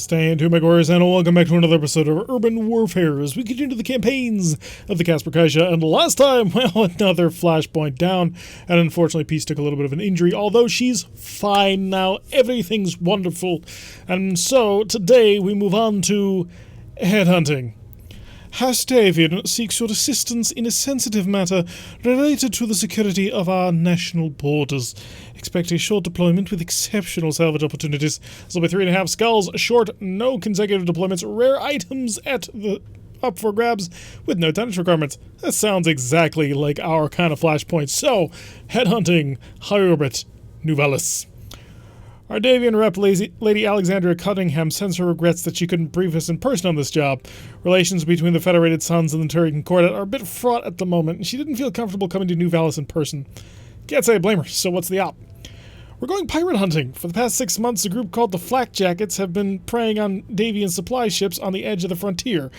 Stay To MechWarriors and welcome back to another episode of Urban Warfare as we continue the campaigns of the Casper Kaisha. And last time, well, another Flashpoint down, and unfortunately Peace took a little bit of an injury, although she's fine now, everything's wonderful. And so, today we move on to Headhunting. Hastavian seeks your assistance in a sensitive matter related to the security of our national borders. Expect a short deployment with exceptional salvage opportunities. This will be 3.5 skulls, short, no consecutive deployments, rare items up for grabs with no tonnage requirements. That sounds exactly like our kind of Flashpoint. So, Headhunting, High Orbit, Nouvelles. Our Davian rep, Lady Alexandria Cunningham, sends her regrets that she couldn't brief us in person on this job. Relations between the Federated Sons and the Turian Concordat are a bit fraught at the moment, and she didn't feel comfortable coming to Nouvelles in person. Can't say I blame her, so what's the op? We're going pirate hunting. For the past 6 months, a group called the Flak Jackets have been preying on Davian supply ships on the edge of the frontier.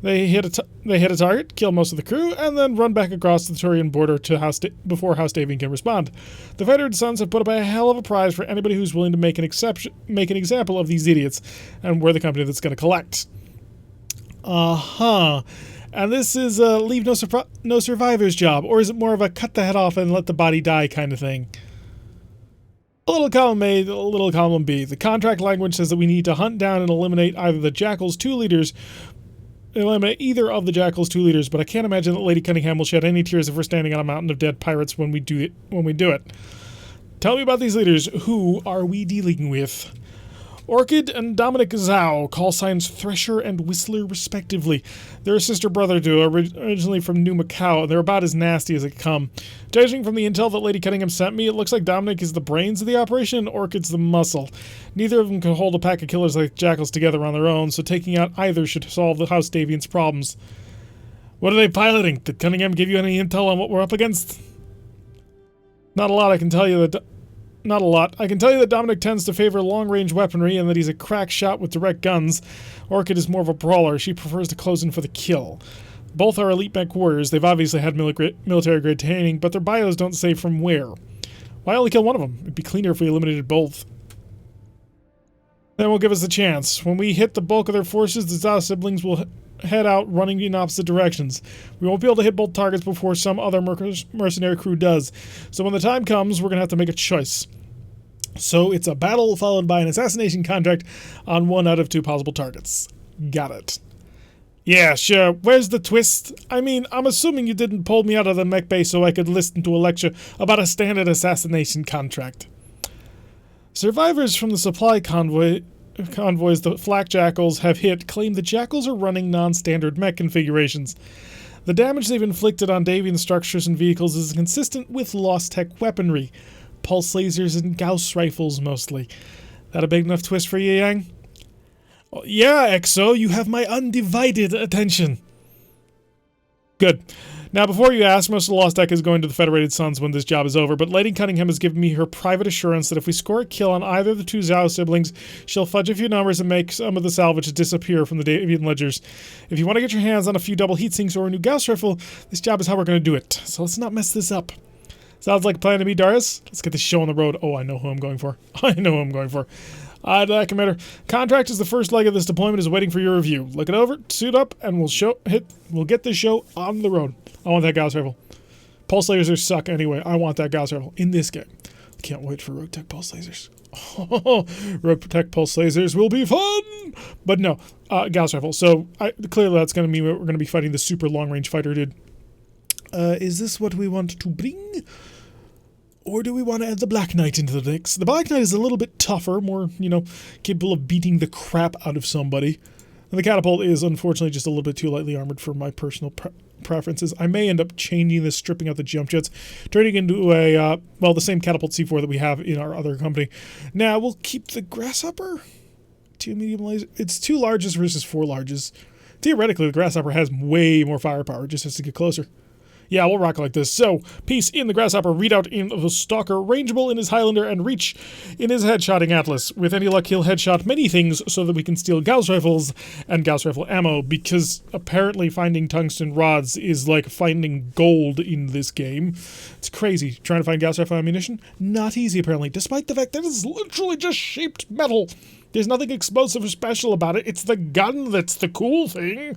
They hit a target, kill most of the crew, and then run back across the Turian border to before House Davian can respond. The Federated Sons have put up a hell of a prize for anybody who's willing to make an example of these idiots, and we're the company that's going to collect. And this is a leave no survivors job, or is it more of a cut the head off and let the body die kind of thing? A little column A, a little column B. The contract language says that we need to hunt down and eliminate either of the Jackal's 2 leaders, but I can't imagine that Lady Cunningham will shed any tears if we're standing on a mountain of dead pirates when we do it. Tell me about these leaders. Who are we dealing with? Orchid and Dominic Zhao, call signs Thresher and Whistler respectively. They're a sister-brother duo, originally from New Macau, and they're about as nasty as they come. Judging from the intel that Lady Cunningham sent me, it looks like Dominic is the brains of the operation and Orchid's the muscle. Neither of them can hold a pack of killers like Jackals together on their own, so taking out either should solve the House Davian's problems. What are they piloting? Did Cunningham give you any intel on what we're up against? Not a lot, I can tell you that Dominic tends to favor long-range weaponry and that he's a crack shot with direct guns. Orchid is more of a brawler. She prefers to close in for the kill. Both are elite mech warriors. They've obviously had military-grade training, but their bios don't say from where. Why only kill one of them? It'd be cleaner if we eliminated both. Then we'll give us a chance. When we hit the bulk of their forces, the Zhao siblings will head out running in opposite directions. We won't be able to hit both targets before some other mercenary crew does. So when the time comes, we're going to have to make a choice. So it's a battle followed by an assassination contract on 1 out of 2 possible targets. Got it. Yeah, sure. Where's the twist? I mean, I'm assuming you didn't pull me out of the mech base so I could listen to a lecture about a standard assassination contract. Survivors from the supply convoys the Flak Jackals have hit claim the Jackals are running non-standard mech configurations. The damage they've inflicted on Davian structures and vehicles is consistent with lost tech weaponry. Pulse lasers and Gauss rifles, mostly. That a big enough twist for you, Yang? Oh, yeah, Exo, you have my undivided attention. Good. Now, before you ask, most of the lost tech is going to the Federated Sons when this job is over, but Lady Cunningham has given me her private assurance that if we score a kill on either of the 2 Zhao siblings, she'll fudge a few numbers and make some of the salvage disappear from the Davian ledgers. If you want to get your hands on a few double heatsinks or a new Gauss rifle, this job is how we're going to do it. So let's not mess this up. Sounds like a plan to me, Darius. Let's get this show on the road. Oh, I know who I'm going for. Commander. Contract is the first leg of this deployment is waiting for your review. Look it over, suit up, and we'll get this show on the road. I want that Gauss rifle. Pulse lasers suck anyway. I want that Gauss rifle in this game. I can't wait for Rogue Tech Pulse lasers. Oh, Rogue Tech Pulse lasers will be fun! But no, Gauss rifle. So clearly that's going to mean we're going to be fighting the super long-range fighter, dude. Is this what we want to bring? Or do we want to add the Black Knight into the mix? The Black Knight is a little bit tougher, more, capable of beating the crap out of somebody. And the catapult is, unfortunately, just a little bit too lightly armored for my personal preferences. I may end up changing this, stripping out the jump jets, turning into the same catapult C4 that we have in our other company. Now, we'll keep the Grasshopper. 2 medium lasers. It's 2 larges versus 4 larges. Theoretically, the Grasshopper has way more firepower, just has to get closer. Yeah, we'll rock like this. So, Peace in the Grasshopper, Readout in the Stalker, Rangeable in his Highlander, and Reach in his Headshotting Atlas. With any luck, he'll headshot many things so that we can steal Gauss rifles and Gauss rifle ammo, because apparently finding tungsten rods is like finding gold in this game. It's crazy. Trying to find Gauss rifle ammunition? Not easy, apparently, despite the fact that it's literally just shaped metal. There's nothing explosive or special about it. It's the gun that's the cool thing.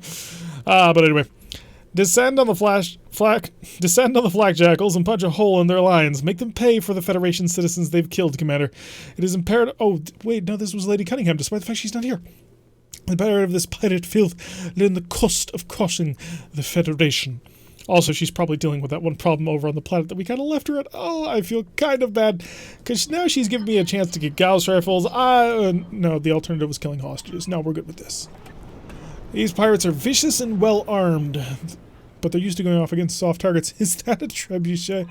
But anyway, descend on the flak jackals and punch a hole in their lines. Make them pay for the Federation citizens they've killed, Commander. It is imperative. Oh, wait, no, this was Lady Cunningham, despite the fact she's not here. The bearer of this pirate filth lay in the cost of crushing the Federation. Also, she's probably dealing with that one problem over on the planet that we kind of left her at. Oh, I feel kind of bad, because now she's giving me a chance to get Gauss rifles. No, the alternative was killing hostages. No, we're good with this. These pirates are vicious and well-armed, but they're used to going off against soft targets. Is that a trebuchet?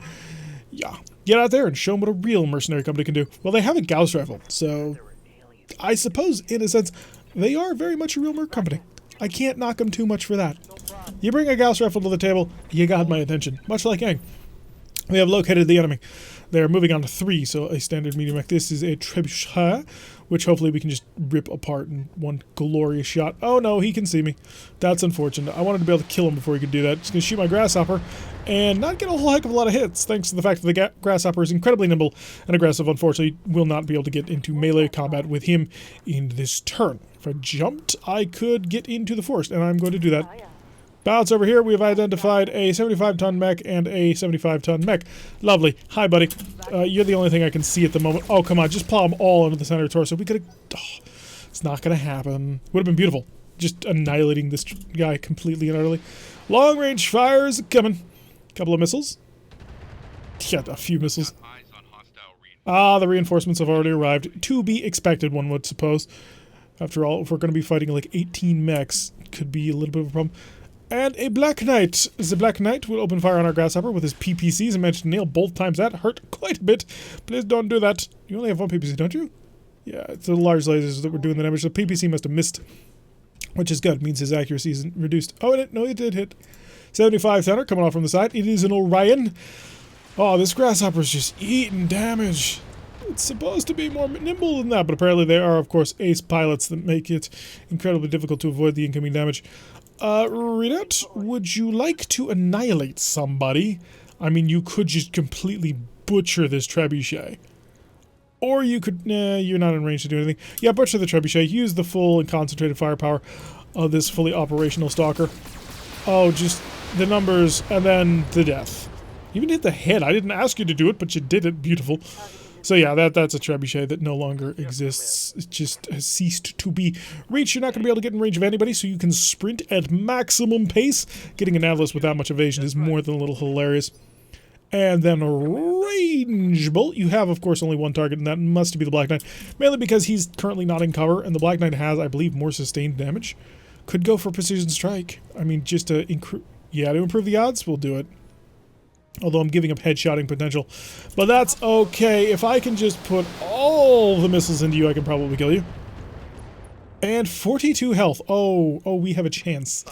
Yeah. Get out there and show them what a real mercenary company can do. Well, they have a Gauss rifle, so I suppose, in a sense, they are very much a real merc company. I can't knock them too much for that. You bring a Gauss rifle to the table, you got my attention. Much like Aang. We have located the enemy. They are moving on to 3, so a standard medium mech. This is a trebuchet, which hopefully we can just rip apart in one glorious shot. Oh no, he can see me. That's unfortunate. I wanted to be able to kill him before he could do that. Just going to shoot my grasshopper and not get a whole heck of a lot of hits, thanks to the fact that the grasshopper is incredibly nimble and aggressive. Unfortunately, will not be able to get into melee combat with him in this turn. If I jumped, I could get into the forest, and I'm going to do that. Bounce over here. We have identified a 75-ton mech and a 75-ton mech. Lovely. Hi, buddy. You're the only thing I can see at the moment. Oh, come on. Just plow them all into the center of the torso. We could have... Oh, it's not going to happen. Would have been beautiful. Just annihilating this guy completely and utterly. Long-range fires coming. Couple of missiles. Yeah, a few missiles. Ah, the reinforcements have already arrived. To be expected, one would suppose. After all, if we're going to be fighting like 18 mechs, it could be a little bit of a problem. And a Black Knight. The Black Knight will open fire on our grasshopper with his PPCs and managed to nail both times. That hurt quite a bit. Please don't do that. You only have one PPC, don't you? Yeah, it's the large lasers that were doing the damage. The PPC must have missed, which is good. It means his accuracy isn't reduced. Oh, it did hit. 75 center coming off from the side. It is an Orion. Oh, this grasshopper's just eating damage. It's supposed to be more nimble than that, but apparently they are, of course, ace pilots that make it incredibly difficult to avoid the incoming damage. Readout, would you like to annihilate somebody? I mean, you could just completely butcher this trebuchet. Or you could... Nah, you're not in range to do anything. Yeah, butcher the trebuchet. Use the full and concentrated firepower of this fully operational stalker. Oh, just the numbers and then the death. You even hit the head. I didn't ask you to do it, but you did it. Beautiful. So yeah, that's a trebuchet that no longer exists. It just has ceased to be reached. You're not going to be able to get in range of anybody, so you can sprint at maximum pace. Getting an Atlas with that much evasion is more than a little hilarious. And then a range bolt. You have, of course, only one target, and that must be the Black Knight. Mainly because he's currently not in cover, and the Black Knight has, I believe, more sustained damage. Could go for precision strike. I mean, just to improve the odds, we'll do it. Although I'm giving up headshotting potential. But that's okay. If I can just put all the missiles into you, I can probably kill you. And 42 health. Oh, we have a chance.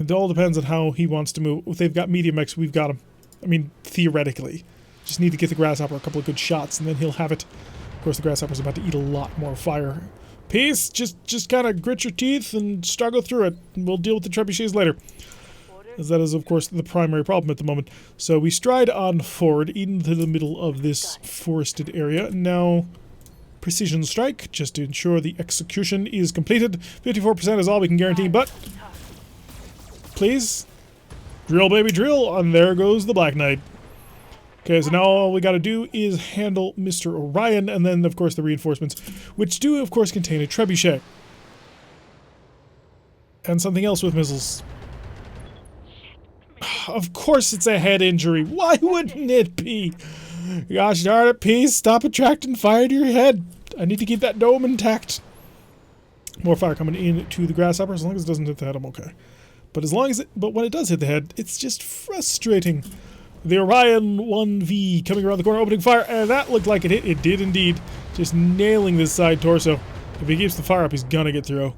It all depends on how he wants to move. If they've got medium mechs, we've got him. I mean, theoretically. Just need to get the grasshopper a couple of good shots, and then he'll have it. Of course, the grasshopper's about to eat a lot more fire. Peace. Just kind of grit your teeth and struggle through it. We'll deal with the trebuchets later. As that is, of course, the primary problem at the moment. So we stride on forward into the middle of this forested area. Now, precision strike, just to ensure the execution is completed. 54% is all we can guarantee, but... Please. Drill, baby, drill. And there goes the Black Knight. Okay, so now all we gotta do is handle Mr. Orion, and then, of course, the reinforcements, which do, of course, contain a trebuchet. And something else with missiles. Of course it's a head injury. Why wouldn't it be? Gosh darn it, Peace. Stop attracting fire to your head. I need to keep that dome intact. More fire coming in to the grasshopper. As long as it doesn't hit the head, I'm okay. But when it does hit the head, it's just frustrating. The Orion 1V coming around the corner, opening fire, and that looked like it hit. It did indeed. Just nailing this side torso. If he keeps the fire up, he's gonna get through.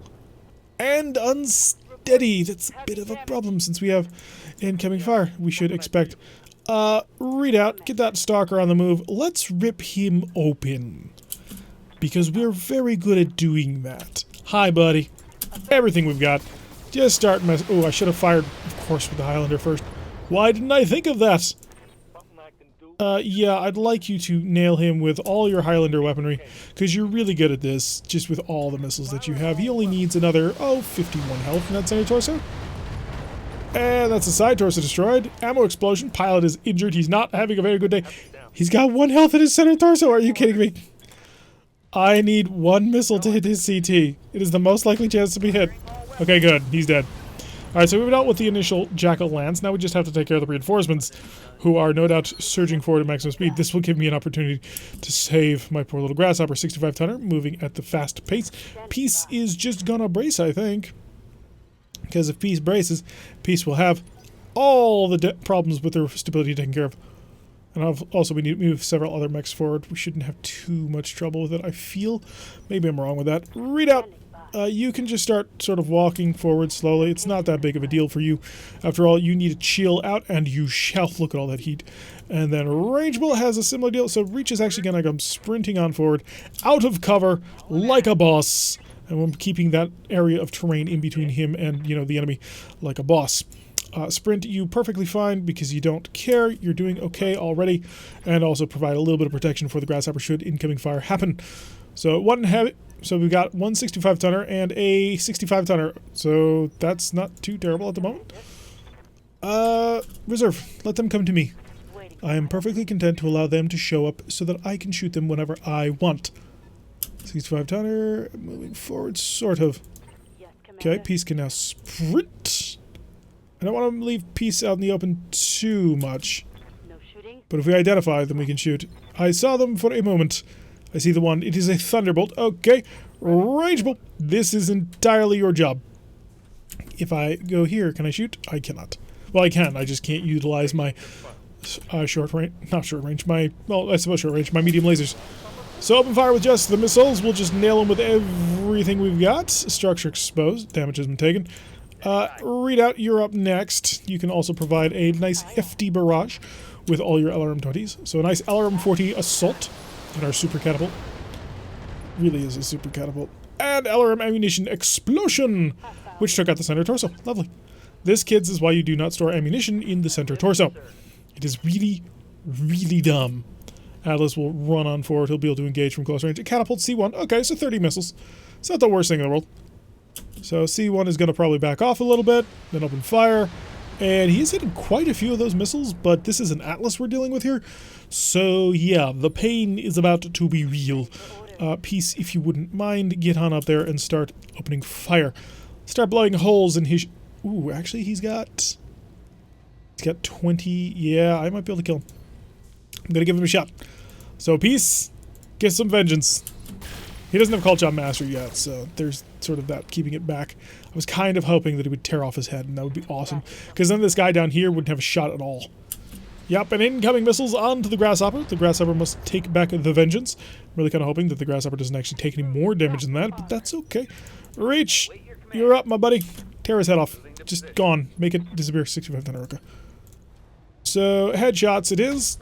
And unsteady. That's a bit of a problem since we have incoming fire. We should expect. Readout, get that stalker on the move. Let's rip him open. Because we're very good at doing that. Hi, buddy. Everything we've got. Just start mess. Oh, I should have fired, of course, with the Highlander first. Why didn't I think of that? Yeah, I'd like you to nail him with all your Highlander weaponry, because you're really good at this, just with all the missiles that you have. He only needs another, 51 health in that center torso. And that's a side torso destroyed. Ammo explosion. Pilot is injured. He's not having a very good day. He's got 1 health in his center torso. Are you kidding me? I need 1 missile to hit his CT. It is the most likely chance to be hit. Okay, good. He's dead. Alright, so we've dealt with the initial Jackal Lance. Now we just have to take care of the reinforcements, who are no doubt surging forward at maximum speed. This will give me an opportunity to save my poor little Grasshopper 65-tonner, moving at the fast pace. Peace is just gonna brace, I think. Because if Peace braces, Peace will have all the problems with their stability taken care of. And also we need to move several other mechs forward. We shouldn't have too much trouble with it, I feel. Maybe I'm wrong with that. Readout! You can just start sort of walking forward slowly. It's not that big of a deal for you. After all, you need to chill out, and you shall. Look at all that heat. And then Rangeable has a similar deal. So Reach is actually going to come sprinting on forward, out of cover, like a boss. And I'm keeping that area of terrain in between him and, you know, the enemy like a boss. Sprint, you perfectly fine because you don't care. You're doing okay already. And also provide a little bit of protection for the Grasshopper should incoming fire happen. So we've got 1 65-tonner and a 65-tonner. So that's not too terrible at the moment. Reserve. Let them come to me. I am perfectly content to allow them to show up so that I can shoot them whenever I want. 65-tonner, moving forward, sort of. Okay, Peace can now sprint. I don't want to leave Peace out in the open too much. But if we identify them, we can shoot. I saw them for a moment. I see the one. It is a Thunderbolt. Okay, Rangeable. This is entirely your job. If I go here, can I shoot? I cannot. Well, I can. I just can't utilize my short range. Not short range. Well, I suppose short range. My medium lasers. So open fire with just the missiles. We'll just nail them with everything we've got. Structure exposed. Damage has been taken. Readout, you're up next. You can also provide a nice hefty barrage with all your LRM-20s. So a nice LRM-40 assault in our super catapult. Really is a super catapult. And LRM ammunition explosion, which took out the center torso. Lovely. This, kids, is why you do not store ammunition in the center torso. It is really, really dumb. Atlas will run on forward. He'll be able to engage from close range. A catapult C1. Okay, so 30 missiles. It's not the worst thing in the world. So C1 is going to probably back off a little bit, then open fire. And he's hitting quite a few of those missiles, but this is an Atlas we're dealing with here. So yeah, the pain is about to be real. Peace, if you wouldn't mind, get on up there and start opening fire. Start blowing holes in his... Ooh, actually he's got 20... Yeah, I might be able to kill him. I'm going to give him a shot. So Peace, get some vengeance. He doesn't have Call Job Master yet, so there's sort of that keeping it back. I was kind of hoping that he would tear off his head, and that would be awesome. Because then this guy down here wouldn't have a shot at all. Yep, and incoming missiles onto the Grasshopper. The Grasshopper must take back the vengeance. I'm really kind of hoping that the Grasshopper doesn't actually take any more damage than that, but that's okay. Reach, you're up, my buddy. Tear his head off. Just gone. Make it disappear. 65 Thunderoka. So, headshots it is.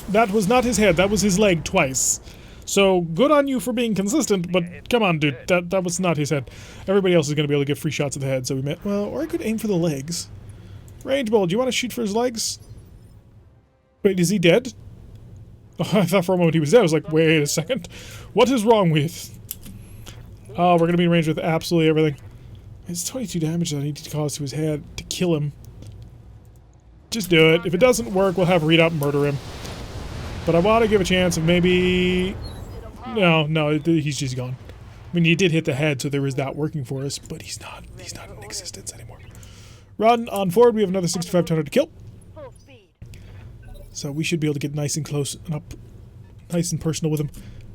That was not his head. That was his leg twice. So, good on you for being consistent, but come on, dude. That was not his head. Everybody else is going to be able to get free shots at the head, so we met... Well, or I could aim for the legs. Rangeable, do you want to shoot for his legs? Wait, is he dead? Oh, I thought for a moment he was dead. I was like, wait a second. What is wrong with... Oh, we're going to be in range with absolutely everything. It's 22 damage that I need to cause to his head to kill him. Just do it. If it doesn't work, we'll have Readout murder him. But I want to give a chance of maybe... No, he's just gone. I mean, he did hit the head, so there is that working for us, but he's not in existence anymore. Run on forward. We have another 65 tonner to kill. So we should be able to get nice and close and up, nice and personal with him.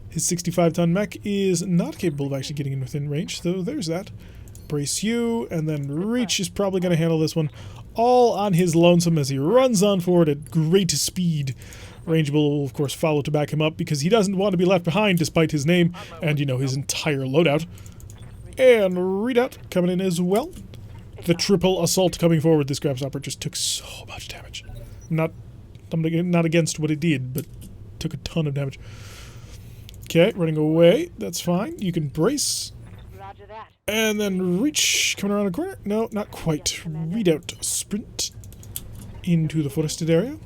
His 65-ton mech is not capable of actually getting in within range, so there's that. Brace you, and then Reach is probably going to handle this one all on his lonesome as he runs on forward at great speed. Rangeable will, of course, follow to back him up because he doesn't want to be left behind despite his name and, you know, his entire loadout. And Readout coming in as well. The triple assault coming forward. This Grasshopper just took so much damage. I'm not against what it did, but took a ton of damage. Okay, running away. That's fine. You can brace. Roger that. And then Reach coming around the corner. No, not quite. Readout sprint into the forested area.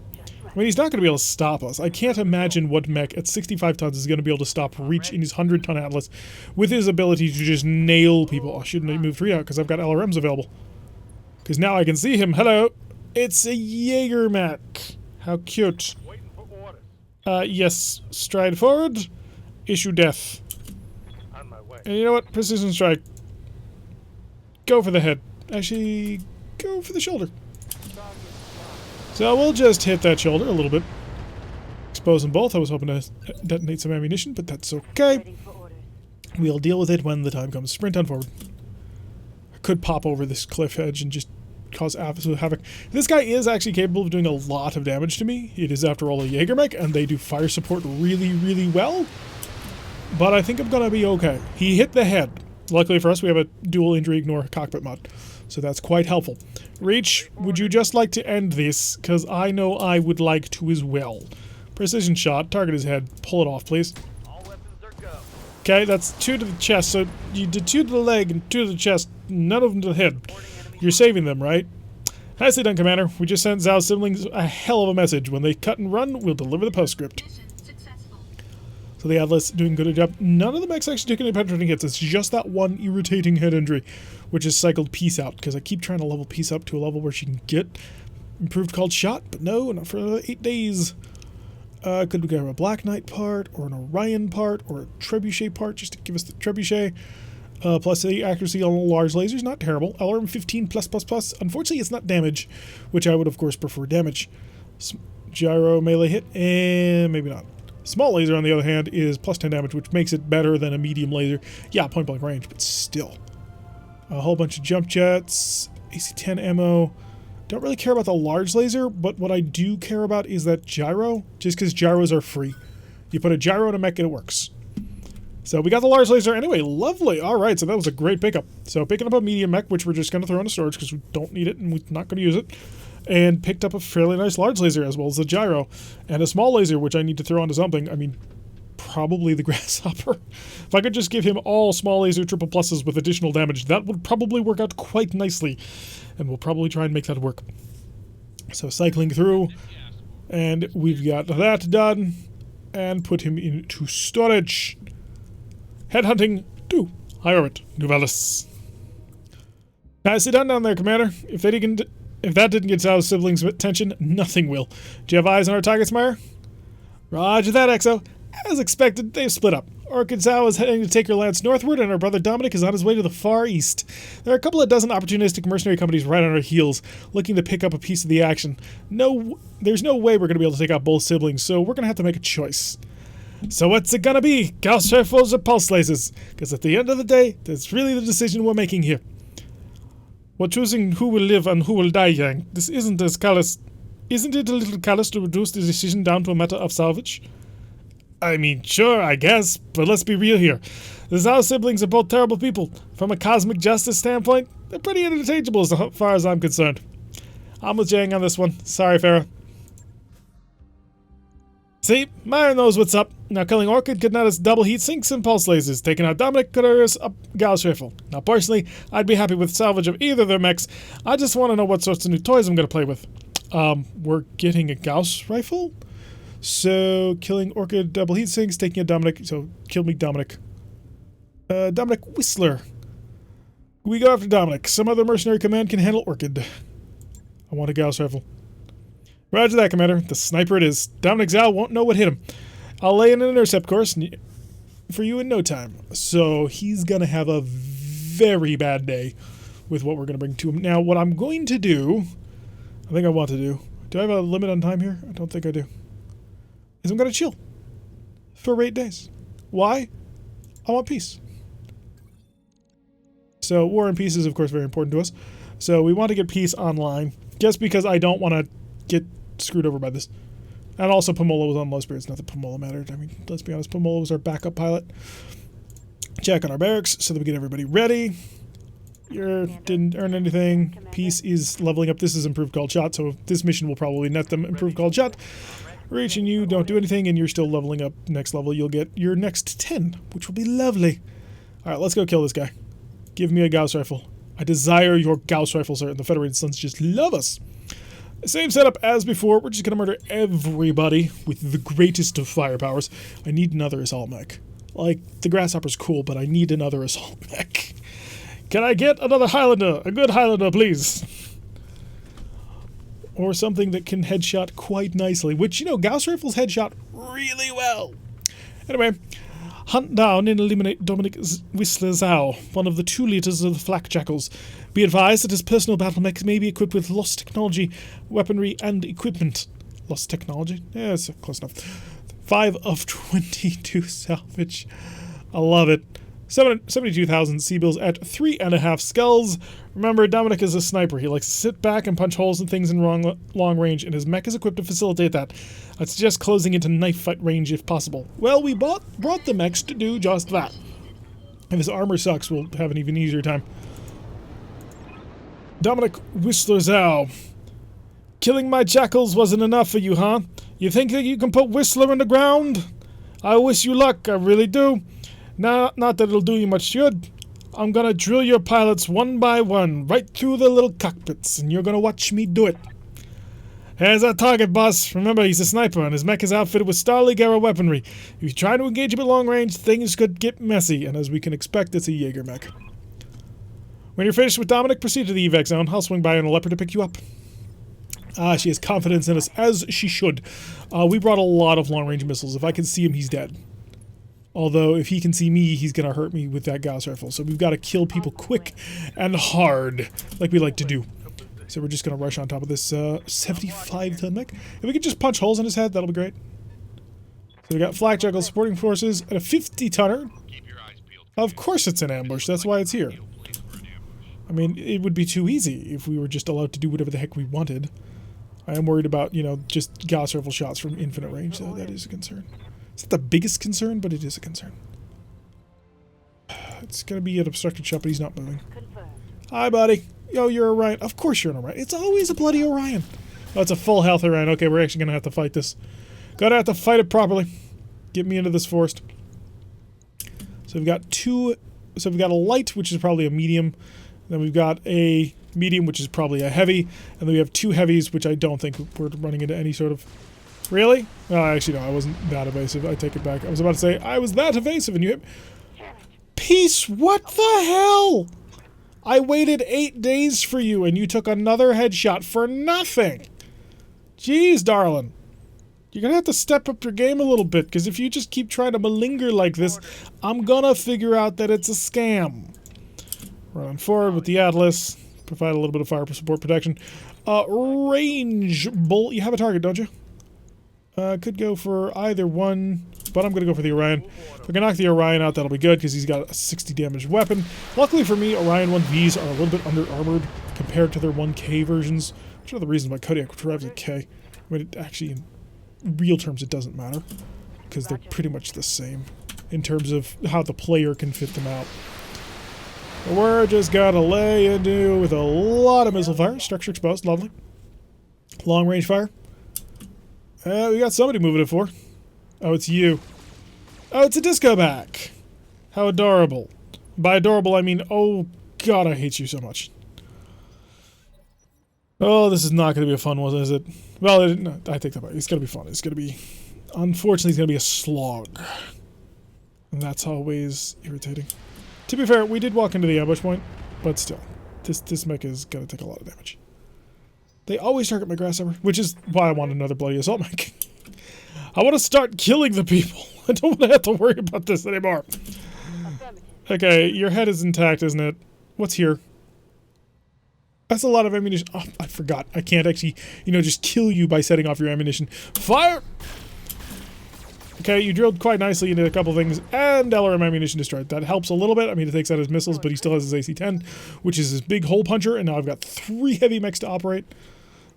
I mean, he's not going to be able to stop us. I can't imagine what mech at 65 tons is going to be able to stop Reach in his 100-ton Atlas with his ability to just nail people. I shouldn't have moved 3 out because I've got LRMs available. Because now I can see him. Hello. It's a Jaeger mech. How cute. Yes. Stride forward. Issue death. And you know what? Precision strike. Go for the head. Actually, go for the shoulder. So we'll just hit that shoulder a little bit. Expose them both. I was hoping to detonate some ammunition, but that's okay. We'll deal with it when the time comes. Sprint on forward. I could pop over this cliff edge and just cause absolute havoc. This guy is actually capable of doing a lot of damage to me. It is, after all, a Jaeger mech, and they do fire support really, really well. But I think I'm going to be okay. He hit the head. Luckily for us, we have a dual injury ignore cockpit mod. So that's quite helpful. Reach, would you just like to end this? Because I know I would like to as well. Precision shot, target his head. Pull it off, please. Okay, that's 2 to the chest. So you did 2 to the leg and 2 to the chest. None of them to the head. You're saving them, right? Nicely done, Commander. We just sent Zhao's siblings a hell of a message. When they cut and run, we'll deliver the postscript. So the Atlas doing a good job. None of the mechs actually taking any penetrating hits. It's just that one irritating head injury, which has cycled Peace out, because I keep trying to level Peace up to a level where she can get improved called shot, but no, not for another 8 days. Could we get a Black Knight part, or an Orion part, or a Trebuchet part, just to give us the Trebuchet. Plus the accuracy on large lasers, not terrible. LRM 15 plus plus plus. Unfortunately, it's not damage, which I would of course prefer damage. Gyro melee hit, and maybe not. Small laser, on the other hand, is plus 10 damage, which makes it better than a medium laser. Yeah, point blank range, but still. A whole bunch of jump jets, AC-10 ammo. Don't really care about the large laser, but what I do care about is that gyro, just because gyros are free. You put a gyro in a mech and it works. So we got the large laser anyway. Lovely. All right, so that was a great pickup. So picking up a medium mech, which we're just going to throw into storage because we don't need it and we're not going to use it. And picked up a fairly nice large laser as well as the gyro. And a small laser, which I need to throw onto something. I mean, probably the grasshopper. If I could just give him all small laser triple pluses with additional damage, that would probably work out quite nicely. And we'll probably try and make that work. So cycling through. And we've got that done. And put him into storage. Headhunting to high orbit, Novalis. Nicely done down there, Commander. If that didn't get Zhao's siblings' attention, nothing will. Do you have eyes on our targets, Meyer? Roger that, Exo. As expected, they've split up. Orchid Zhao is heading to take her lance northward, and our brother Dominic is on his way to the far east. There are a couple of dozen opportunistic mercenary companies right on our heels, looking to pick up a piece of the action. There's no way we're going to be able to take out both siblings, so we're going to have to make a choice. So what's it gonna be? Gauss rifles or pulse lasers? Because at the end of the day, that's really the decision we're making here. We're choosing who will live and who will die, Yang. This isn't as callous. Isn't it a little callous to reduce the decision down to a matter of salvage? I mean, sure, I guess, but let's be real here. The Zhao siblings are both terrible people. From a cosmic justice standpoint, they're pretty interchangeable as far as I'm concerned. I'm with Yang on this one. Sorry, Farah. See, Meyer knows what's up. Now killing Orchid could net us double heat sinks and pulse lasers. Taking out Dominic could earn us a Gauss rifle. Now personally, I'd be happy with salvage of either of their mechs. I just want to know what sorts of new toys I'm going to play with. We're getting a Gauss rifle? So, killing Orchid double heat sinks, taking out Dominic. So, kill me Dominic. Dominic Whistler. We go after Dominic. Some other mercenary command can handle Orchid. I want a Gauss rifle. Roger that, Commander. The sniper it is. Dominic Zhao won't know what hit him. I'll lay in an intercept course for you in no time. So he's going to have a very bad day with what we're going to bring to him. Now, what I'm going to do, I think I want to do I have a limit on time here? I don't think I do. Is I'm going to chill for 8 days. Why? I want peace. So war and peace is, of course, very important to us. So we want to get peace online, just because I don't want to get screwed over by this. And also Pomola was on low spirits, not that Pomola mattered. I mean, let's be honest, Pomola was our backup pilot. Check on our barracks so that we get everybody ready. You didn't earn anything. Peace is leveling up. This is improved called shot, so this mission will probably net them improved called shot. Reach and you don't do anything, and you're still leveling up. Next level, you'll get your next 10, which will be lovely. Alright, let's go kill this guy. Give me a Gauss rifle. I desire your Gauss rifle, sir, and the Federated Sons just love us. Same setup as before. We're just gonna murder everybody with the greatest of fire powers. I need another assault mech. Like, the Grasshopper's cool, but I need another assault mech. Can I get another Highlander? A good Highlander, please. Or something that can headshot quite nicely. Which, you know, Gauss rifles headshot really well. Anyway, hunt down and eliminate Dominic Whistler Zhao, one of the 2 leaders of the Flak Jackals. Be advised that his personal battle mechs may be equipped with lost technology, weaponry, and equipment. Lost technology? Yeah, it's close enough. 5 of 22 salvage. I love it. 72,000 Seabills at 3.5 skulls. Remember, Dominic is a sniper. He likes to sit back and punch holes in things in long range, and his mech is equipped to facilitate that. I'd suggest closing into knife fight range if possible. Well, we brought the mechs to do just that. If his armor sucks, we'll have an even easier time. Dominic Whistler Zhao. Killing my jackals wasn't enough for you, huh? You think that you can put Whistler in the ground? I wish you luck, I really do. Not that it'll do you much good. I'm gonna drill your pilots one by one, right through the little cockpits, and you're gonna watch me do it. Here's our target, boss. Remember, he's a sniper, and his mech is outfitted with Starleague era weaponry. If you try to engage him at long range, things could get messy, and as we can expect, it's a Jaeger mech. When you're finished with Dominic, proceed to the evac zone. I'll swing by on a Leopard to pick you up. She has confidence in us, as she should. We brought a lot of long-range missiles. If I can see him, he's dead. Although, if he can see me, he's going to hurt me with that Gauss rifle. So we've got to kill people quick and hard, like we like to do. So we're just going to rush on top of this 75-ton mech. If we could just punch holes in his head, that'll be great. So we got Flak Jackal supporting forces and a 50-tonner. Of course it's an ambush. That's why it's here. I mean, it would be too easy if we were just allowed to do whatever the heck we wanted. I am worried about, you know, just Gauss rifle shots from infinite range, though. That is a concern. It's not the biggest concern, but it is a concern. It's going to be an obstructed shot, but he's not moving. Hi, buddy. Yo, you're Orion. Of course you're an Orion. It's always a bloody Orion. Oh, it's a full health Orion. Okay, we're actually going to have to fight this. Gonna have to fight it properly. Get me into this forest. So we've got two... So we've got a light, which is probably a medium. Then we've got a medium, which is probably a heavy. And then we have 2 heavies, which I don't think we're running into any sort of... Really? Oh, actually, no, I wasn't that evasive. I take it back. I was about to say, I was that evasive and you hit... Peace, what the hell? I waited 8 days for you and you took another headshot for nothing. Jeez, darling. You're gonna have to step up your game a little bit, because if you just keep trying to malinger like this, I'm gonna figure out that it's a scam. Running forward with the Atlas. Provide a little bit of fire support protection. Range bull. You have a target, don't you? Could go for either one, but I'm going to go for the Orion. If I can knock the Orion out, that'll be good, because he's got a 60 damage weapon. Luckily for me, Orion 1Vs are a little bit under-armored compared to their 1K versions, which are the reasons why Kodiak drives a K. I mean, actually, in real terms, it doesn't matter, because they're pretty much the same in terms of how the player can fit them out. But we're just going to lay into with a lot of missile fire. Structure exposed, lovely. Long-range fire. We got somebody moving it for. Oh, it's you. Oh, it's a disco back. How adorable. By adorable, I mean, oh god, I hate you so much. Oh, this is not going to be a fun one, is it? Well, no, I take that back. It's going to be fun. It's going to be... Unfortunately, it's going to be a slog. And that's always irritating. To be fair, we did walk into the ambush point, but still. This mech is going to take a lot of damage. They always target my grasshopper, which is why I want another bloody assault mech. I want to start killing the people. I don't want to have to worry about this anymore. Okay, your head is intact, isn't it? What's here? That's a lot of ammunition. Oh, I forgot. I can't actually, you know, just kill you by setting off your ammunition. Fire! Okay, you drilled quite nicely into a couple things, and LRM ammunition destroyed. That helps a little bit. I mean, it takes out his missiles, but he still has his AC-10, which is his big hole puncher, and now I've got 3 heavy mechs to operate,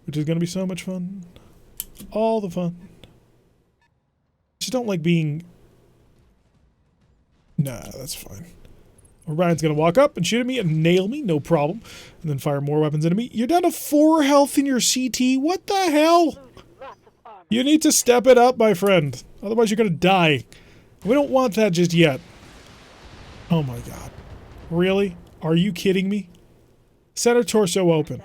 which is going to be so much fun. All the fun. Just don't like being... Nah, that's fine. Orion's going to walk up and shoot at me and nail me, no problem, and then fire more weapons into me. You're down to 4 health in your CT. What the hell? You need to step it up, my friend. Otherwise, you're going to die. We don't want that just yet. Oh my god. Really? Are you kidding me? Center torso open.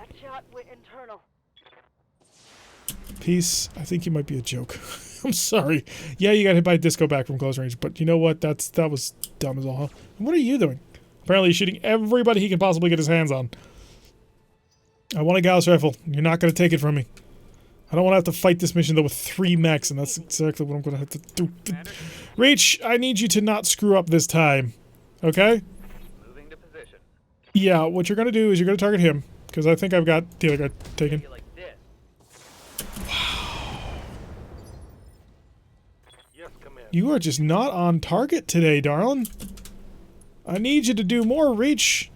Peace, I think you might be a joke. I'm sorry. Yeah, you got hit by a disco back from close range, but you know what? That was dumb as all hell. And what are you doing? Apparently he's shooting everybody he can possibly get his hands on. I want a Gauss rifle. You're not going to take it from me. I don't want to have to fight this mission, though, with 3 mechs, and that's exactly what I'm going to have to do. Reach, I need you to not screw up this time. Okay? Moving to position. Yeah, what you're going to do is you're going to target him, because I think I've got the other guy taken. Like this. Wow. Yes, Commander. You are just not on target today, darling. I need you to do more, Reach.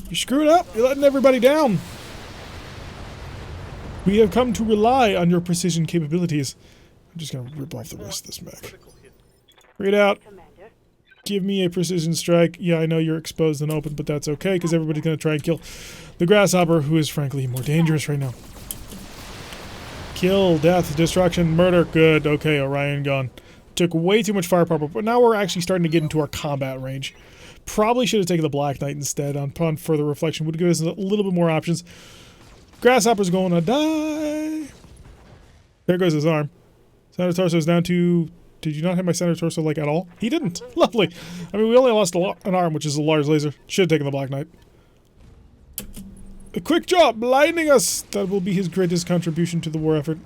You screwed up. You're letting everybody down. We have come to rely on your precision capabilities. I'm just gonna rip off the rest of this mech. Read out. Give me a precision strike. Yeah, I know you're exposed and open, but that's okay, because everybody's gonna try and kill the grasshopper, who is frankly more dangerous right now. Kill, death, destruction, murder. Good. Okay, Orion gone. Took way too much firepower, but now we're actually starting to get into our combat range. Probably should have taken the Black Knight instead. Upon further reflection, would give us a little bit more options. Grasshopper's going to die. There goes his arm. Center torso's down to... Did you not hit my center torso, like, at all? He didn't. Lovely. I mean, we only lost an arm, which is a large laser. Should have taken the Black Knight. A quick job, blinding us. That will be his greatest contribution to the war effort.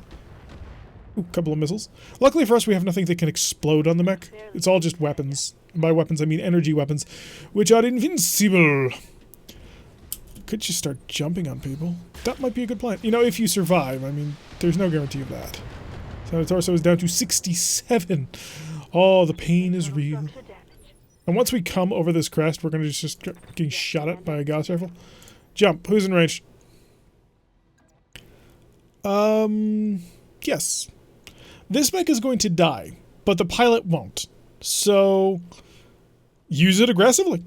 Ooh, couple of missiles. Luckily for us, we have nothing that can explode on the mech. It's all just weapons. And by weapons, I mean energy weapons, which are invincible. Could you start jumping on people? That might be a good plan. You know, if you survive. I mean, there's no guarantee of that. So the torso is down to 67. Oh, the pain is real. And once we come over this crest, we're going to just start getting shot at by a Gauss rifle. Jump. Who's in range? Yes. This mech is going to die, but the pilot won't. So, use it aggressively.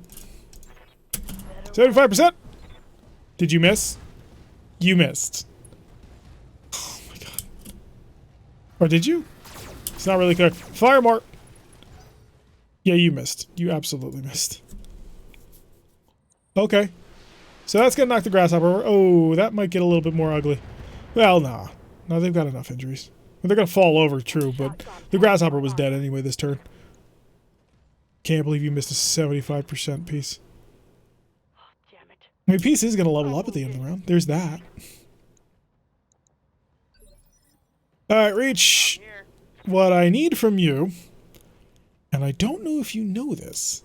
75%. Did you miss? You missed. Oh my god. Or did you? It's not really clear. Fire more. Yeah, you missed. You absolutely missed. Okay. So that's gonna knock the grasshopper over. Oh, that might get a little bit more ugly. Well, nah. No, they've got enough injuries. Well, they're gonna fall over, true, but the grasshopper was dead anyway this turn. Can't believe you missed a 75% piece. I mean, Peace is going to level up at the end of the round. There's that. Alright, Reach. What I need from you, and I don't know if you know this,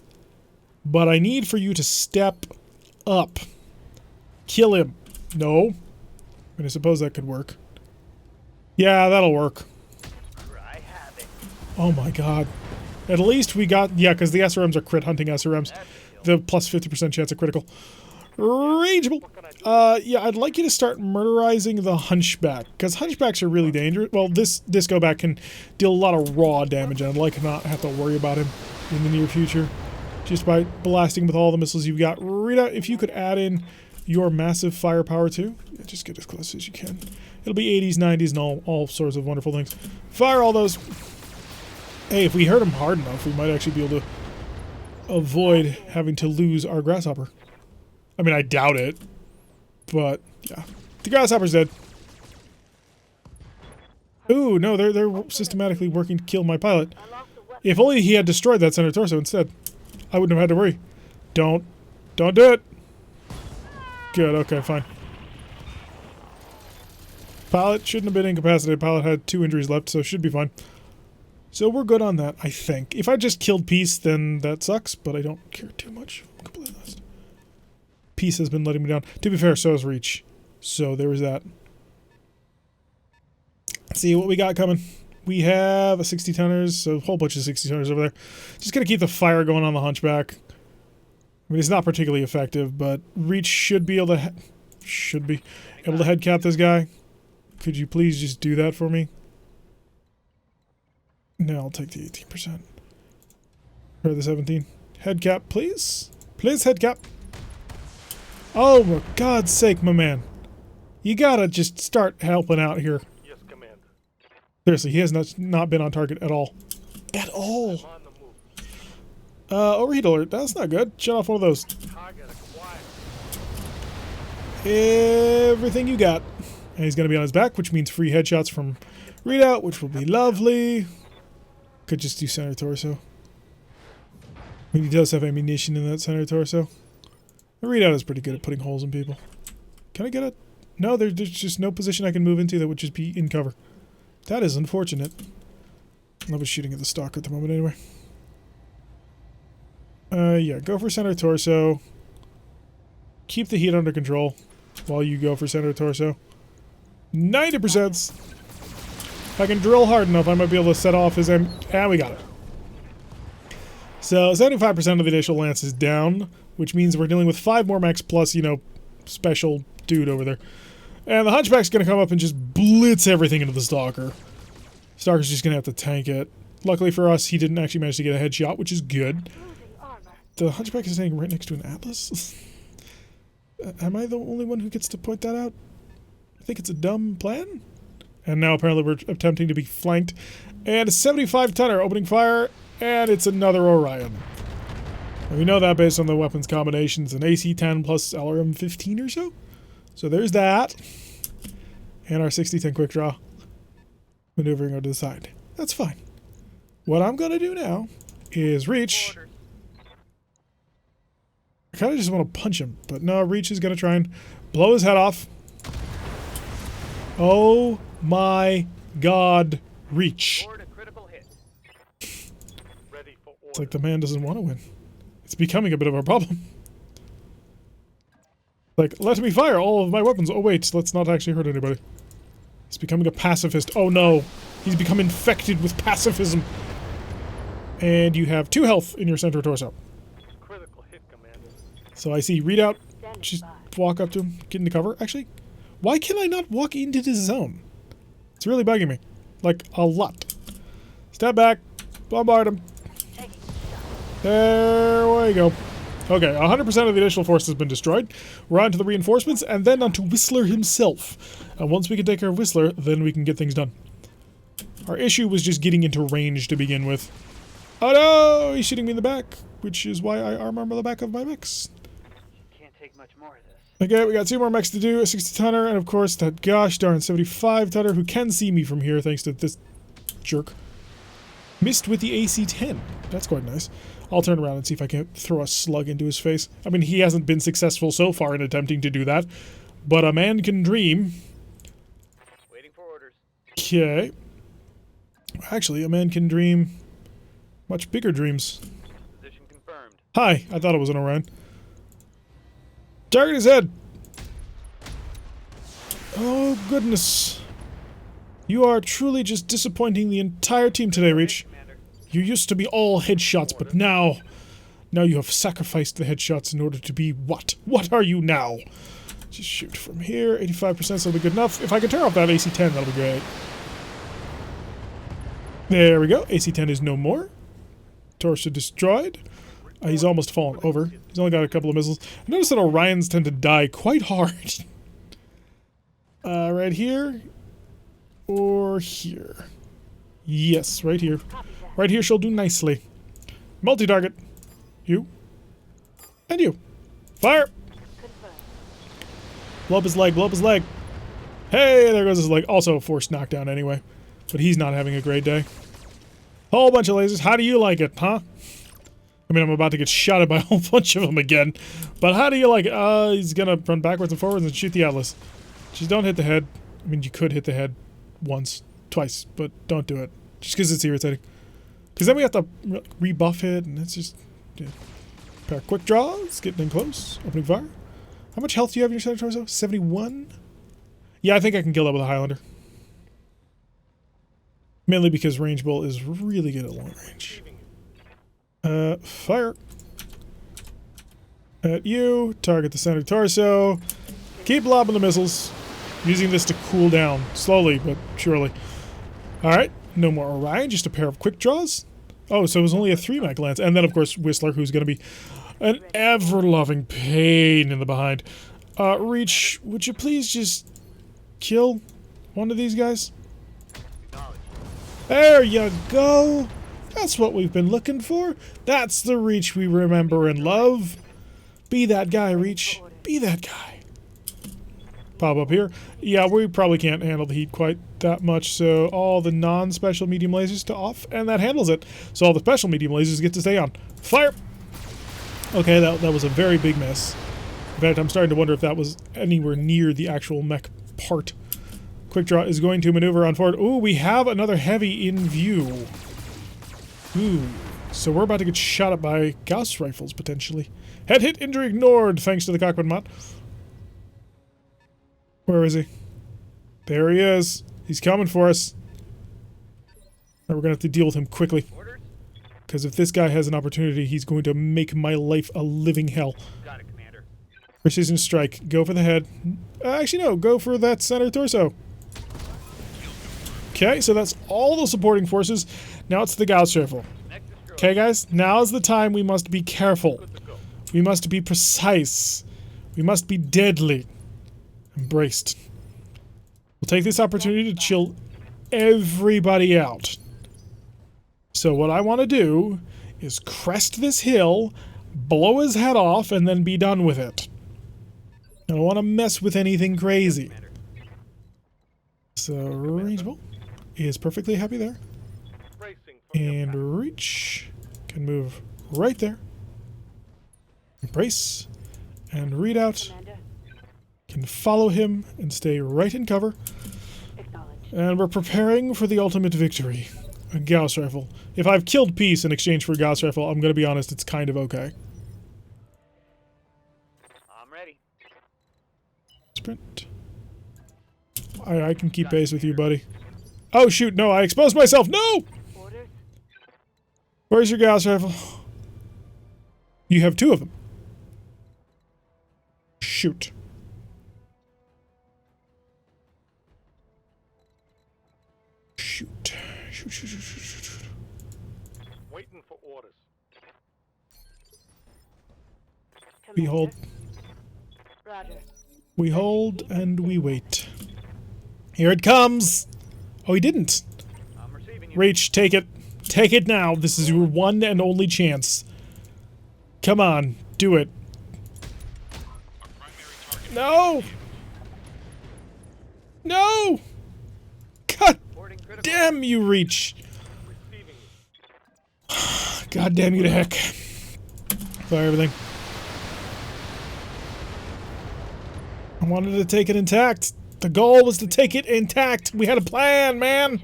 but I need for you to step up. Kill him. No. I mean, I suppose that could work. Yeah, that'll work. Oh my god. At least we got... Yeah, because the SRMs are crit hunting SRMs. The plus 50% chance of critical. Rageable. Yeah, I'd like you to start murderizing the Hunchback, because Hunchbacks are really dangerous. Well, this Disco Back can deal a lot of raw damage, and I'd like to not have to worry about him in the near future, just by blasting with all the missiles you've got. Rita, if you could add in your massive firepower too, yeah, just get as close as you can. It'll be 80s, 90s, and all sorts of wonderful things. Fire all those. Hey, if we hurt him hard enough, we might actually be able to avoid having to lose our grasshopper. I mean, I doubt it, but yeah. The grasshopper's dead. Ooh, no, they're systematically working to kill my pilot. If only he had destroyed that center torso instead. I wouldn't have had to worry. Don't do it. Good, okay, fine. Pilot shouldn't have been incapacitated. Pilot had 2 injuries left, so should be fine. So we're good on that, I think. If I just killed Peace, then that sucks, but I don't care too much. I'm completely honest. Peace has been letting me down. To be fair, so has Reach. So there was that. Let's see what we got coming. We have a 60-tonners, so a whole bunch of 60-tonners over there. Just gonna keep the fire going on the Hunchback. I mean, it's not particularly effective, but Reach should be able to head cap this guy. Could you please just do that for me? No, I'll take the 18%. Or the 17. Head cap, please. Please, head cap. Oh, for God's sake, my man. You gotta just start helping out here. Yes, Commander. Seriously, he has not been on target at all. At all. Overheat alert. That's not good. Shut off one of those. Target acquired. Everything you got. And he's going to be on his back, which means free headshots from Readout, which will be lovely. Could just do center torso. I mean, he does have ammunition in that center torso. The Readout is pretty good at putting holes in people. Can I get it? No, there's just no position I can move into that would just be in cover. That is unfortunate. Nobody's shooting at the stalker at the moment anyway. Yeah, go for center torso. Keep the heat under control while you go for center torso. 90%. If I can drill hard enough, I might be able to set off his and we got it. So 75% of the initial lance is down, which means we're dealing with 5 more mechs plus, you know, special dude over there. And the Hunchback's going to come up and just blitz everything into the Stalker. Stalker's just going to have to tank it. Luckily for us, he didn't actually manage to get a headshot, which is good. The Hunchback is standing right next to an Atlas. Am I the only one who gets to point that out? I think it's a dumb plan. And now apparently we're attempting to be flanked. And a 75-tonner opening fire, and it's another Orion. And we know that based on the weapons combinations, an AC-10 plus LRM-15 or so. So there's that. And our 60-10 quick draw. Maneuvering over to the side. That's fine. What I'm going to do now is reach. I kind of just want to punch him. But no, reach is going to try and blow his head off. Oh my god, reach. It's like the man doesn't want to win. It's becoming a bit of a problem. Like, let me fire all of my weapons. Oh wait, let's not actually hurt anybody. He's becoming a pacifist. Oh no, he's become infected with pacifism. And you have 2 health in your center torso. Critical hit, Commander. So I see Readout. Just walk up to him, get into cover. Actually, why can I not walk into this zone? It's really bugging me. Like, a lot. Step back. Bombard him. There we go. Okay, 100% of the initial force has been destroyed. We're on to the reinforcements, and then on to Whistler himself. And once we can take care of Whistler, then we can get things done. Our issue was just getting into range to begin with. Oh no! He's shooting me in the back, which is why I armor the back of my mechs. Can't take much more of this. Okay, we got 2 more mechs to do, a 60-tonner, and of course that gosh darn 75-tonner who can see me from here thanks to this jerk. Missed with the AC-10. That's quite nice. I'll turn around and see if I can throw a slug into his face. I mean, he hasn't been successful so far in attempting to do that, but a man can dream. Waiting for orders. Okay. Actually, a man can dream much bigger dreams. Position confirmed. Hi, I thought it was an Orion. Target his head. Oh, goodness. You are truly just disappointing the entire team today, Reach. You used to be all headshots, but now you have sacrificed the headshots in order to be what? What are you now? Just shoot from here. 85%, so that'll be good enough. If I can turn off that AC-10, that'll be great. There we go. AC-10 is no more. Torso destroyed. He's almost fallen over. He's only got a couple of missiles. I noticed that Orions tend to die quite hard. Right here. Or here. Yes, right here. Right here she'll do nicely. Multi-target. You. And you. Fire! Blow up his leg, blow up his leg. Hey, there goes his leg. Also a forced knockdown anyway. But he's not having a great day. Whole bunch of lasers. How do you like it, huh? I mean, I'm about to get shot at by a whole bunch of them again. But how do you like it? He's gonna run backwards and forwards and shoot the Atlas. Just don't hit the head. I mean, you could hit the head once, twice, but don't do it. Just because it's irritating. Because then we have to rebuff it, and it's just... Yeah. Pair of quick draws, getting in close, opening fire. How much health do you have in your center torso? 71? Yeah, I think I can kill that with a Highlander. Mainly because Range Bolt is really good at long range. Fire. At you, target the center torso. Keep lobbing the missiles. Using this to cool down, slowly but surely. Alright, no more Orion, just a pair of quick draws. Oh, so it was only a 3-mech lance. And then, of course, Whistler, who's going to be an ever-loving pain in the behind. Reach, would you please just kill one of these guys? There you go! That's what we've been looking for. That's the Reach we remember and love. Be that guy, Reach. Be that guy. pop up here. Yeah, we probably can't handle the heat quite that much, so all the non-special medium lasers to off, and that handles it. So all the special medium lasers get to stay on. Fire! Okay, that was a very big miss. In fact, I'm starting to wonder if that was anywhere near the actual mech part. Quick Draw is going to maneuver on forward. Ooh, we have another heavy in view. Ooh, so we're about to get shot at by Gauss rifles, potentially. Head hit, injury ignored, thanks to the cockpit mod. Where is he? There he is. He's coming for us. We're going to have to deal with him quickly. Because if this guy has an opportunity, he's going to make my life a living hell. Got it, Commander. Precision strike. Go for the head. Actually, no. Go for that center torso. Okay, so that's all the supporting forces. Now it's the Gauss rifle. Okay, guys? Now is the time we must be careful. We must be precise. We must be deadly. Embraced. We'll take this opportunity to chill everybody out. So what I want to do is crest this hill, blow his head off, and then be done with it. I don't want to mess with anything crazy. So rangeable is perfectly happy there. And reach can move right there. Embrace and read out. Can follow him and stay right in cover. And we're preparing for the ultimate victory. A Gauss rifle. If I've killed Peace in exchange for a Gauss rifle, I'm going to be honest, it's kind of okay. I'm ready. Sprint. I can keep pace with you, buddy. Oh, shoot, no, I exposed myself. No! Orders? Where's your Gauss rifle? You have two of them. Shoot. Shoot. Shoot, shoot, shoot, shoot, shoot, shoot. Waiting for orders. We hold. Roger. We hold and we wait. Here it comes! Oh, he didn't. I'm receiving you. Reach, take it. Take it now. This is your one and only chance. Come on, do it. No! No! God damn you, Reach! God damn you to heck. Fire everything. I wanted to take it intact. The goal was to take it intact. We had a plan, man.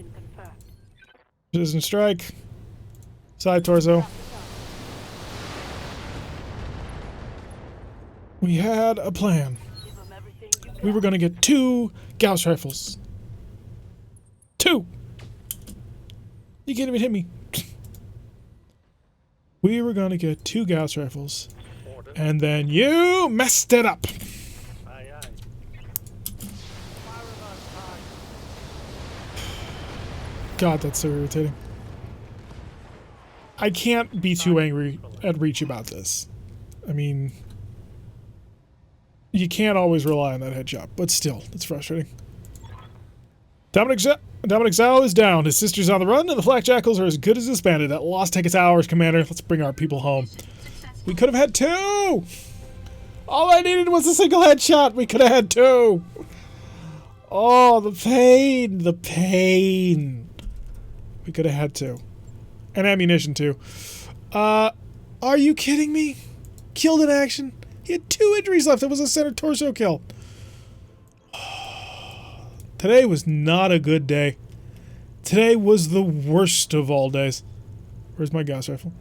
Precision strike. Side torso. We had a plan. We were gonna get 2 Gauss rifles. 2! You can't even hit me. We were gonna get 2 Gauss rifles. And then you messed it up. Aye, aye. God, that's so irritating. I can't be too angry at Reach about this. I mean, you can't always rely on that headshot, but still, it's frustrating. Dominic Zhao is down. His sister's on the run, and the Flak Jackals are as good as disbanded. That loss takes hours, Commander. Let's bring our people home. We could have had 2! All I needed was a single headshot. We could have had 2. Oh, the pain. The pain. We could have had 2. And ammunition, too. Are you kidding me? Killed in action? He had 2 injuries left. It was a center torso kill. Today was not a good day. Today was the worst of all days. Where's my Gauss rifle?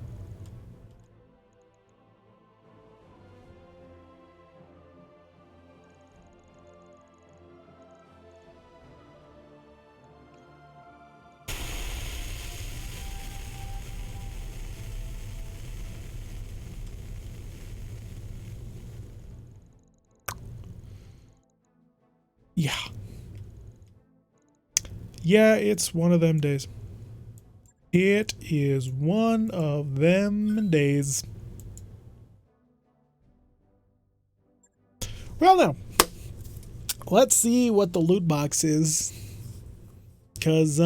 Yeah. Yeah, it's one of them days. It is one of them days. Well, now, let's see what the loot box is. 'Cause,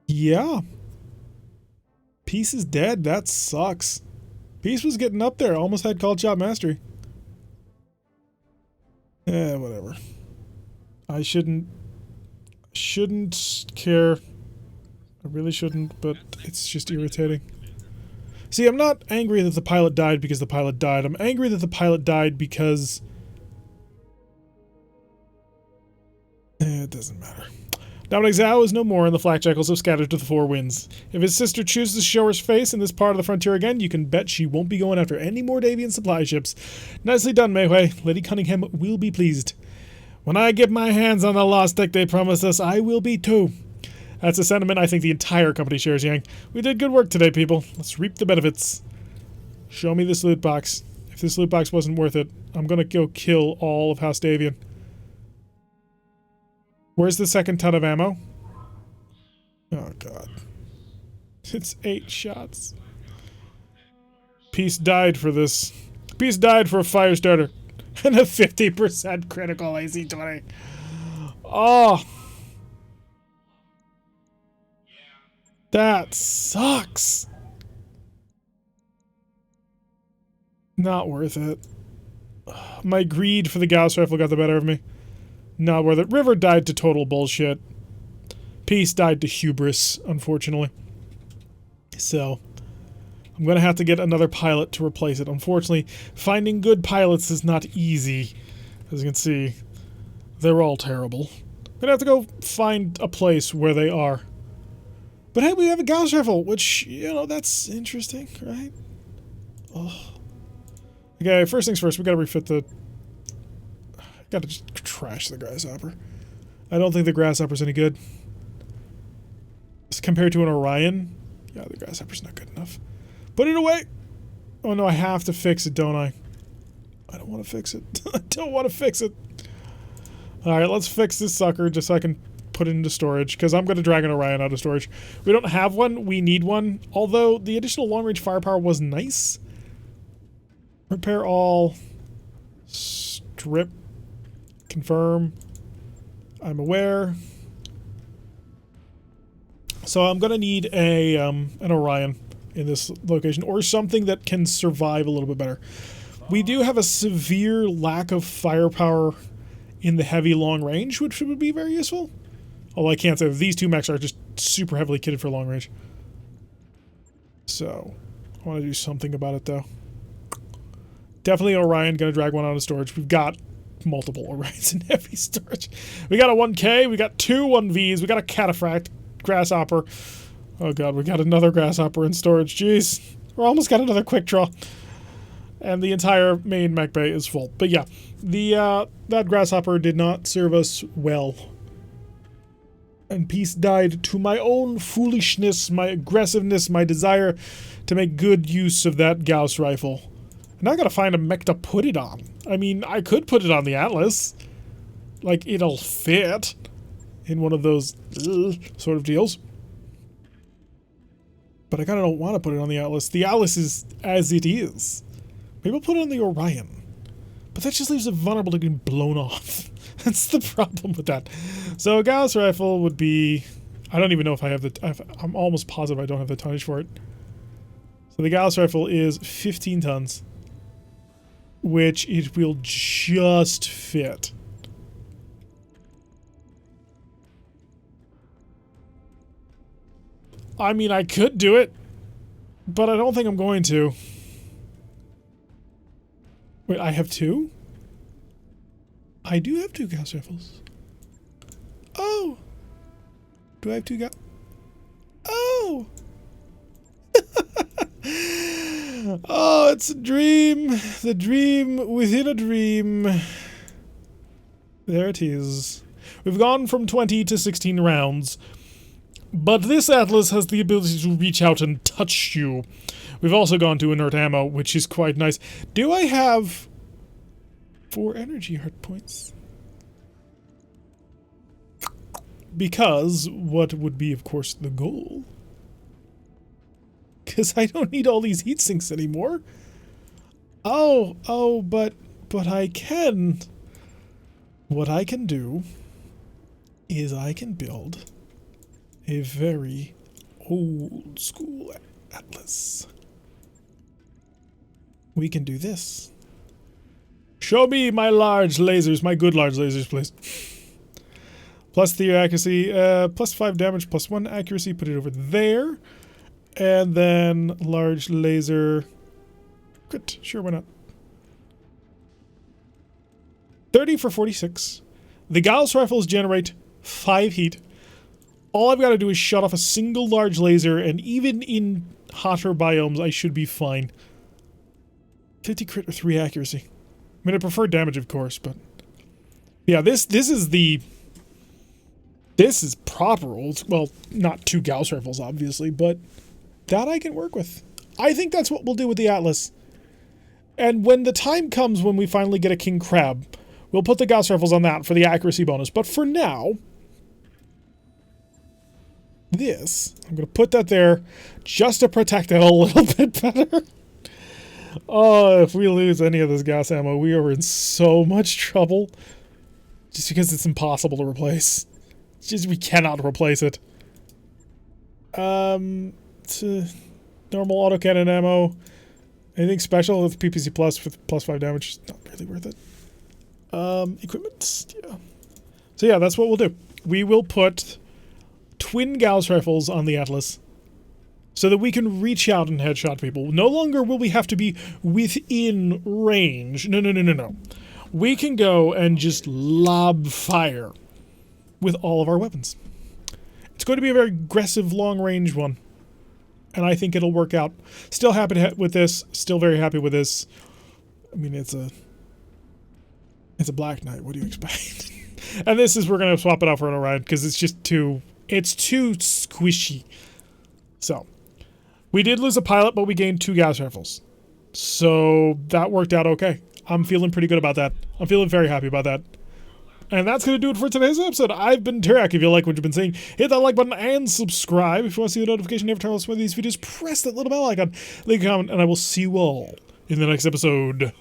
yeah. Peace is dead. That sucks. Peace was getting up there. Almost had called shot mastery. Whatever. I shouldn't care. I really shouldn't, but it's just irritating. See, I'm not angry that the pilot died because the pilot died. I'm angry that the pilot died because... it doesn't matter. Dominic Zhao is no more, and the flak jackals have scattered to the four winds. If his sister chooses to show her face in this part of the frontier again, you can bet she won't be going after any more Davian supply ships. Nicely done, Mei Hui. Lady Cunningham will be pleased. When I get my hands on the lost tech they promised us, I will be too. That's a sentiment I think the entire company shares, Yang. We did good work today, people. Let's reap the benefits. Show me this loot box. If this loot box wasn't worth it, I'm gonna go kill all of House Davian. Where's the second ton of ammo? Oh, God. It's 8 shots. Peace died for this. Peace died for a fire starter. And a 50% critical AC-20. Oh. That sucks. Not worth it. My greed for the Gauss rifle got the better of me. Not worth it. River died to total bullshit. Peace died to hubris, unfortunately. So, I'm gonna have to get another pilot to replace it. Unfortunately, finding good pilots is not easy. As you can see, they're all terrible. I'm gonna have to go find a place where they are. But hey, we have a Gauss rifle, which, you know, that's interesting, right? Oh. Okay, first things first, we gotta refit the... Gotta just trash the grasshopper. I don't think the grasshopper's any good. Compared to an Orion, yeah, the grasshopper's not good enough. Put it away! Oh no, I have to fix it, don't I? I don't want to fix it. I don't want to fix it. Alright, let's fix this sucker just so I can put it into storage, because I'm going to drag an Orion out of storage. We don't have one, we need one. Although, the additional long-range firepower was nice. Repair all. Strip. Confirm. I'm aware. So I'm going to need a an Orion in this location, or something that can survive a little bit better. We do have a severe lack of firepower in the heavy long range, which would be very useful. Although I can't say that these two mechs are just super heavily kitted for long range. So, I want to do something about it though. Definitely Orion, gonna drag one out of storage. We've got multiple Orions in heavy storage. We got a 1K, we got two 1Vs, we got a cataphract, grasshopper. Oh god, we got another grasshopper in storage. Jeez. We're almost got another quick draw. And the entire main mech bay is full. But yeah, the that grasshopper did not serve us well. And peace died to my own foolishness, my aggressiveness, my desire to make good use of that Gauss rifle. Now I gotta find a mech to put it on. I mean, I could put it on the Atlas. Like, it'll fit in one of those sort of deals. But I kinda don't want to put it on the Atlas. The Atlas is as it is. Maybe I'll put it on the Orion. But that just leaves it vulnerable to getting blown off. That's the problem with that. So a Gauss rifle would be... I don't even know if I have the... I'm almost positive I don't have the tonnage for it. So the Gauss rifle is 15 tons. Which it will just fit. I mean, I could do it. But I don't think I'm going to. Wait, I have two? I do have two Gauss rifles. Oh! Do I have two Gauss? Oh! Oh, it's a dream. The dream within a dream. There it is. We've gone from 20 to 16 rounds. But this Atlas has the ability to reach out and touch you. We've also gone to inert ammo, which is quite nice. Do I have 4 energy heart points? Because what would be, of course, the goal? Because I don't need all these heat sinks anymore. Oh, but I can. What I can do is I can build a very old school Atlas. We can do this. Show me my large lasers, my good large lasers, please. Plus 3 accuracy, plus 5 damage, plus 1 accuracy. Put it over there. And then large laser. Crit. Sure, why not? 30 for 46. The Gauss rifles generate 5 heat. All I've got to do is shut off a single large laser, and even in hotter biomes, I should be fine. 50 crit or 3 accuracy. I mean, I prefer damage, of course, but... Yeah, this is the... This is proper old... Well, not 2 Gauss rifles, obviously, but... That I can work with. I think that's what we'll do with the Atlas. And when the time comes when we finally get a King Crab, we'll put the Gauss rifles on that for the accuracy bonus. But for now... This, I'm going to put that there just to protect it a little bit better. Oh, if we lose any of this gas ammo, we are in so much trouble. Just because it's impossible to replace. It's just, we cannot replace it. Normal autocannon ammo. Anything special with PPC plus with plus 5 damage is not really worth it. Equipment, yeah. So yeah, that's what we'll do. We will put twin Gauss rifles on the Atlas so that we can reach out and headshot people. No longer will we have to be within range. No. We can go and just lob fire with all of our weapons. It's going to be a very aggressive long-range one, and I think it'll work out. Still happy with this. Still very happy with this. I mean, it's a Black Knight. What do you expect? And this is, we're going to swap it out for an ride because it's just too... It's too squishy. So, we did lose a pilot, but we gained 2 Gauss rifles. So, that worked out okay. I'm feeling pretty good about that. I'm feeling very happy about that. And that's going to do it for today's episode. I've been Turek. If you like what you've been seeing, hit that like button and subscribe. If you want to see the notification every time I post one of these videos, press that little bell icon, leave a comment, and I will see you all in the next episode.